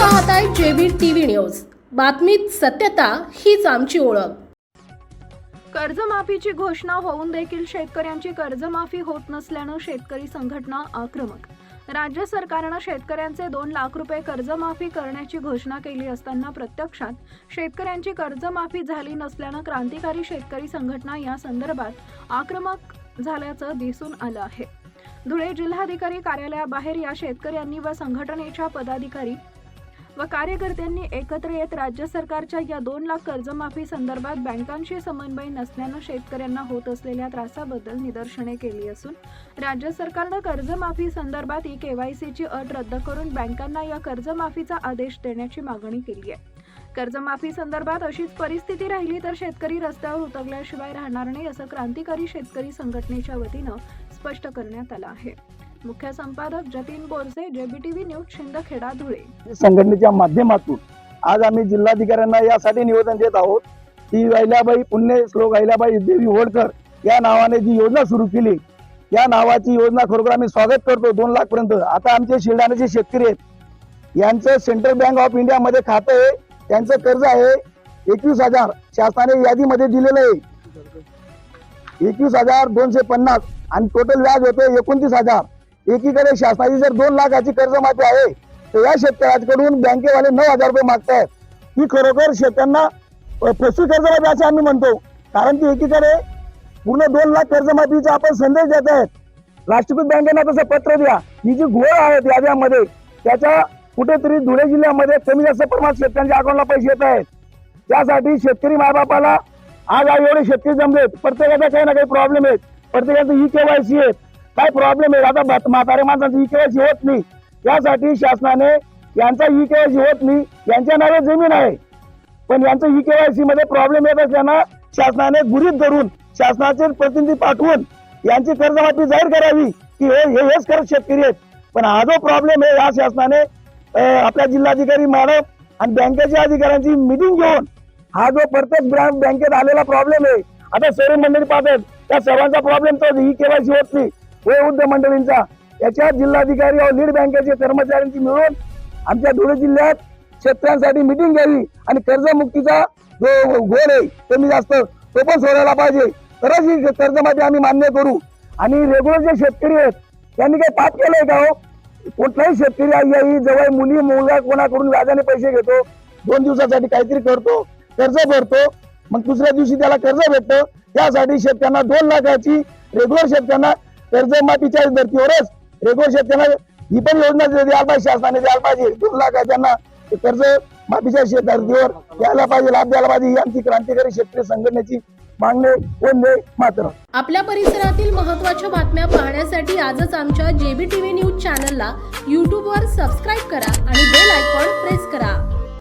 पाहताय JB TV news. बातमीत सत्यता हीच आमची ओळख। कर्जमाफीची घोषणा होऊन देखील शेतकऱ्यांची कर्जमाफी होत नसल्याने शेतकरी संघटना आक्रमक। राज्य सरकारने शेतकऱ्यांचे 2 लाख रुपये कर्जमाफी करण्याची घोषणा केली असताना प्रत्यक्षात शेतकऱ्यांची कर्जमाफी झाली नसल्याने क्रांतिकारी शेतकरी संघटना या संदर्भात आक्रमक झाल्याचं दिसून आलं आहे। धुळे जिल्हाधिकारी कार्यालयाबाहेर या शेतकऱ्यांनी व संघटनेच्या पदाधिकारी व कार्यकर्त्यांनी एकत्र येत राज्य सरकारच्या या 2 लाख कर्जमाफी संदर्भात बँकांशी समन्वय नसल्याने शेतकऱ्यांना होत असलेल्या त्रासाबद्दल निदर्शने केली असून राज्य सरकारने कर्जमाफी संदर्भात KYCची अट रद्द करून बँकांना या कर्जमाफीचा आदेश देण्याची मागणी केली आहे। कर्जमाफी संदर्भात अशीच परिस्थिती राहिली तर शेतकरी रस्त्यावर उतरल्याशिवाय राहणार नाही असं क्रांतिकारी शेतकरी संघटनेच्या वतीने स्पष्ट करण्यात आलं आहे। मुख्य संपादक जतीन बोरसे, JBTV न्यूज, शिंदखेडा, धुळे। संघटनेच्या माध्यमातून आज आम्ही जिल्हाधिकाऱ्यांना यासाठी निवेदन देत आहोत की अहिल्याबाई पुण्यश्लोक अहिल्याबाई देवी होळकर या नावाने जी योजना सुरू केली, या नावाची योजना खरोखर आम्ही स्वागत करतो। 2 लाख पर्यंत आता आमचे शिल्डाण्याचे शेतकरी आहेत, यांचं सेंट्रल बँक ऑफ इंडिया मध्ये खातं आहे, त्यांचं कर्ज आहे 21,000 शासनाने यादीमध्ये दिलेलं आहे 21,250 आणि टोटल व्याज होतं 29,000। एकीकडे शासनाची जर 2 लाखाची कर्जमाफी आहे तर या शेतकऱ्यांकडून बँकेवाले 9,000 रुपये मागतायत। ही खरोखर शेतकऱ्यांना फसवी कर्जमाफी असं आम्ही म्हणतो, कारण की एकीकडे पूर्ण 2 लाख कर्जमाफीचा आपण संदेश देत आहेत। राष्ट्रीयकृत बँकेना तसं पत्र द्या। ही जी घोळ आहेत याद्यामध्ये त्याच्या कुठेतरी धुळे जिल्ह्यामध्ये कमी जास्त प्रमाणात शेतकऱ्यांच्या अकाउंटला पैसे येत आहेत। त्यासाठी शेतकरी मायबापाला आज एवढे शेतकरी जमलेत, प्रत्येकाचा काही ना काही प्रॉब्लेम आहेत, प्रत्येकाचं KYC आहे, काय प्रॉब्लेम आहे। आता म्हातारे माणसांचं KYC होत नाही, त्यासाठी शासनाने यांचा KYC होत नाही, यांच्या नावे जमीन आहे पण यांचं KYC मध्ये प्रॉब्लेम येत असल्यानं शासनाने गृहीत धरून शासनाचे प्रतिनिधी पाठवून यांची कर्जमाफी जाहीर करावी की हेच करत शेतकरी आहेत। पण हा जो प्रॉब्लेम आहे या शासनाने आपल्या जिल्हाधिकारी मॅडम आणि बँकेच्या अधिकाऱ्यांची मीटिंग घेऊन हा जो प्रत्येक बँकेत आलेला प्रॉब्लेम आहे, आता सर्व मंडळी पाहतात त्या सर्वांचा प्रॉब्लेम तो KYC होत नाही वयोवृद्ध मंडळींचा, याच्या जिल्हाधिकारी व लीड बँकेचे कर्मचाऱ्यांची मिळून आमच्या धुळे जिल्ह्यात शेतकऱ्यांसाठी मीटिंग घ्यावी आणि कर्जमुक्तीचा जो घोळ आहे कमी जास्त तो पण सोडायला पाहिजे, तरच ही कर्जमाफी आम्ही मान्य करू। आणि रेग्युलर जे शेतकरी आहेत त्यांनी काही पाप केलंय का हो? कुठलाही शेतकरी आई जवळ मुली मुलगा कोणाकडून व्याजाने पैसे घेतो, 2 दिवसासाठी काहीतरी करतो, कर्ज भरतो, मग दुसऱ्या दिवशी त्याला कर्ज भेटतं। त्यासाठी शेतकऱ्यांना 2 लाखाची रेग्युलर शेतकऱ्यांना कर्जमाफीच्या धर्तीवरच रेग्युलर शेतकऱ्यांना ही पण योजना द्यायला पाहिजे, शासनाने द्यायला पाहिजे। 2 लाख त्यांना कर्ज माफीच्या धर्तीवर द्यायला पाहिजे, लाभ द्यायला पाहिजे। ही आमची क्रांतिकारी शेतकरी संघटनेची मागणी। वंदे मातरम। आपल्या परिसरातील महत्त्वाच्या बातम्या पाहण्यासाठी आजच आमच्या JBTV न्यूज चॅनलला YouTube वर सबस्क्राईब करा आणि बेल आयकॉन प्रेस करा।